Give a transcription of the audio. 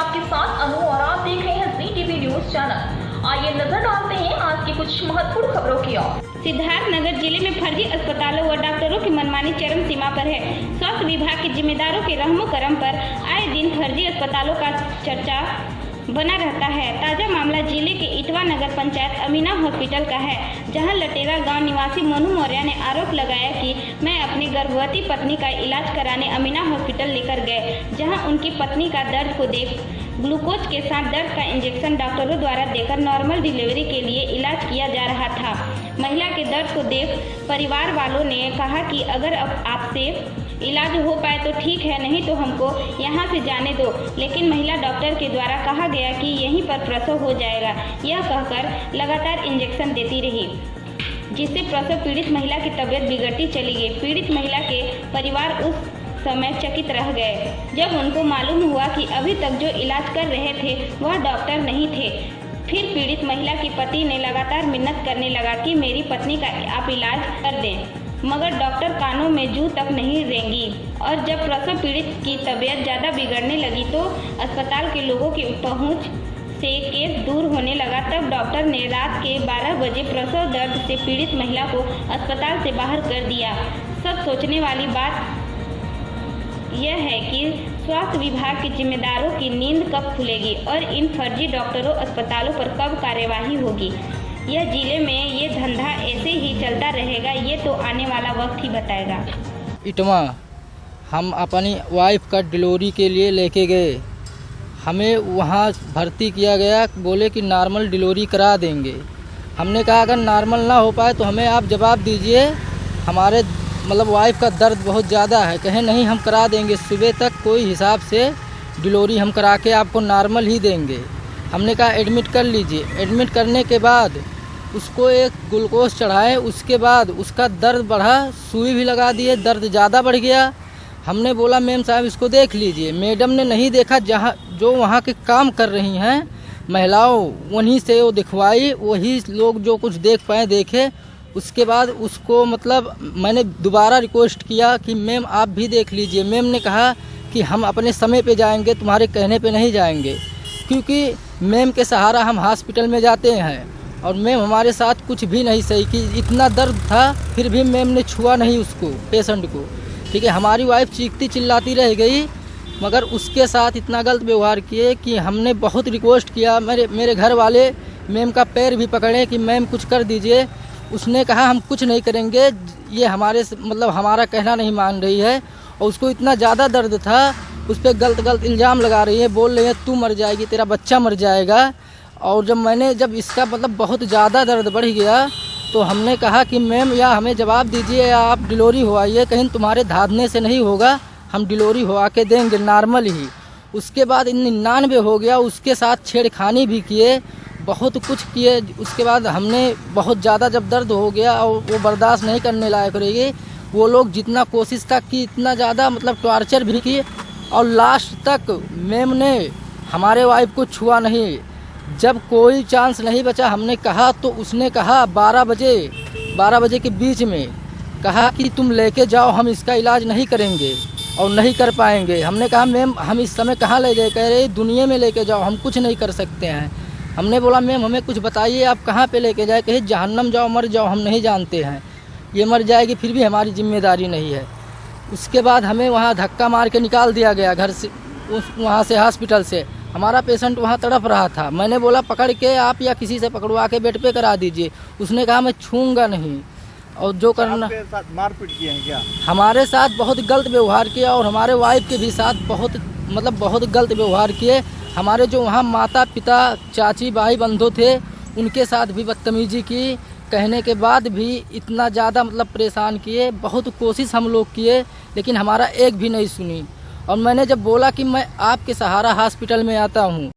आपके साथ अनु और आप देख रहे हैं जी टीवी न्यूज चैनल। आइए नजर डालते हैं आज की कुछ महत्वपूर्ण खबरों की ओर। सिद्धार्थनगर जिले में फर्जी अस्पतालों व डॉक्टरों की मनमानी चरम सीमा पर है। स्वास्थ्य विभाग के जिम्मेदारों के रहमो करम पर आए दिन फर्जी अस्पतालों का चर्चा बना रहता है। ताजा मामला जिले के इटवा नगर पंचायत अमीना हॉस्पिटल का है, जहां लटेरा गांव निवासी मोनू मौर्य ने आरोप लगाया कि मैं अपनी गर्भवती पत्नी का इलाज कराने अमीना हॉस्पिटल लेकर गए, जहां उनकी पत्नी का दर्द को देख ग्लूकोज के साथ दर्द का इंजेक्शन डॉक्टरों द्वारा देकर नॉर्मल डिलीवरी के लिए इलाज किया जा रहा था। महिला के दर्द को देख परिवार वालों ने कहा कि अगर अब आपसे इलाज हो पाए तो ठीक है, नहीं तो हमको यहाँ से जाने दो। लेकिन महिला डॉक्टर के द्वारा कहा गया कि यहीं पर प्रसव हो जाएगा। यह कहकर लगातार इंजेक्शन देती रही, जिससे प्रसव पीड़ित महिला की तबीयत बिगड़ती चली गई। पीड़ित महिला के परिवार उस समय चकित रह गए जब उनको मालूम हुआ कि अभी तक जो इलाज कर रहे थे वह डॉक्टर नहीं थे। फिर पीड़ित महिला के पति ने लगातार मिन्नत करने लगा कि मेरी पत्नी का आप इलाज कर दें, मगर डॉक्टर कानों में जू तक नहीं रेंगी। और जब प्रसव पीड़ित की तबीयत ज़्यादा बिगड़ने लगी तो अस्पताल के लोगों की पहुंच से केस दूर होने लगा। तब डॉक्टर ने रात के 12 बजे प्रसव दर्द से पीड़ित महिला को अस्पताल से बाहर कर दिया। सब सोचने वाली बात यह है कि स्वास्थ्य विभाग के जिम्मेदारों की नींद कब खुलेगी और इन फर्जी डॉक्टरों अस्पतालों पर कब कार्यवाही होगी। यह जिले में ये धंधा ऐसे ही चलता रहेगा, ये तो आने वाला वक्त ही बताएगा। इटवा हम अपनी वाइफ का डिलीवरी के लिए लेके गए, हमें वहाँ भर्ती किया गया, बोले कि नॉर्मल डिलीवरी करा देंगे। हमने कहा अगर नॉर्मल ना हो पाए तो हमें आप जवाब दीजिए, हमारे वाइफ का दर्द बहुत ज़्यादा है। कहें नहीं हम करा देंगे, सुबह तक कोई हिसाब से डिलीवरी हम करा के आपको नॉर्मल ही देंगे। हमने कहा एडमिट कर लीजिए। एडमिट करने के बाद उसको एक ग्लूकोज चढ़ाए, उसके बाद उसका दर्द बढ़ा, सुई भी लगा दिए, दर्द ज़्यादा बढ़ गया। हमने बोला मैम साहब इसको देख लीजिए। मैडम ने नहीं देखा, जहाँ जो वहाँ के काम कर रही हैं महिलाओं उन्हीं से वो दिखवाई, वही लोग जो कुछ देख पाए देखे। उसके बाद उसको मैंने दोबारा रिक्वेस्ट किया कि मैम आप भी देख लीजिए। मैम ने कहा कि हम अपने समय पे जाएंगे, तुम्हारे कहने पे नहीं जाएंगे, क्योंकि मैम के सहारा हम हॉस्पिटल में जाते हैं। और मैम हमारे साथ कुछ भी नहीं सही कि इतना दर्द था, फिर भी मैम ने छुआ नहीं उसको, पेशेंट को। ठीक है, हमारी वाइफ चीखती चिल्लाती रह गई, मगर उसके साथ इतना गलत व्यवहार किए कि हमने बहुत रिक्वेस्ट किया। मेरे घर वाले मैम का पैर भी पकड़े कि मैम कुछ कर दीजिए। उसने कहा हम कुछ नहीं करेंगे, ये हमारे हमारा कहना नहीं मान रही है। और उसको इतना ज़्यादा दर्द था, उस पर गलत इल्ज़ाम लगा रही है, बोल रही है तू मर जाएगी, तेरा बच्चा मर जाएगा। और जब इसका बहुत ज़्यादा दर्द बढ़ गया तो हमने कहा कि मैम या हमें जवाब दीजिए या आप डिलीवरी होवाइए, कहीं तुम्हारे धाधने से नहीं होगा, हम डिलीवरी होवा के देंगे नॉर्मल ही। उसके बाद 99 हो गया, उसके साथ छेड़खानी भी किए, बहुत कुछ किए। उसके बाद हमने बहुत ज़्यादा जब दर्द हो गया और वो बर्दाश्त नहीं करने लायक रही, वो लोग जितना कोशिश था कि इतना ज़्यादा टॉर्चर भी किए। और लास्ट तक मैम ने हमारे वाइफ को छुआ नहीं। जब कोई चांस नहीं बचा, हमने कहा तो उसने कहा 12 बजे के बीच में कहा कि तुम लेके जाओ, हम इसका इलाज नहीं करेंगे और नहीं कर पाएंगे। हमने कहा मैम हम इस समय कहाँ ले जाए? कह रहे दुनिया में लेके जाओ, हम कुछ नहीं कर सकते हैं। हमने बोला मैम हमें कुछ बताइए, आप कहाँ पे लेके जाए? कहे जहन्नम जाओ, मर जाओ, हम नहीं जानते हैं, ये मर जाएगी फिर भी हमारी जिम्मेदारी नहीं है। उसके बाद हमें वहाँ धक्का मार के निकाल दिया गया घर से, वहाँ से हॉस्पिटल से। हमारा पेशेंट वहाँ तड़प रहा था। मैंने बोला पकड़ के आप या किसी से पकड़वा के बेड पे करा दीजिए। उसने कहा मैं छूँगा नहीं। और जो करना, मारपीट किए हैं क्या? हमारे साथ बहुत गलत व्यवहार किया और हमारे वाइफ के भी साथ बहुत गलत व्यवहार किए। हमारे जो वहाँ माता पिता चाची भाई बंधु थे उनके साथ भी बदतमीजी की। कहने के बाद भी इतना ज़्यादा परेशान किए। बहुत कोशिश हम लोग किए, लेकिन हमारा एक भी नहीं सुनी। और मैंने जब बोला कि मैं आपके सहारा हॉस्पिटल में आता हूँ,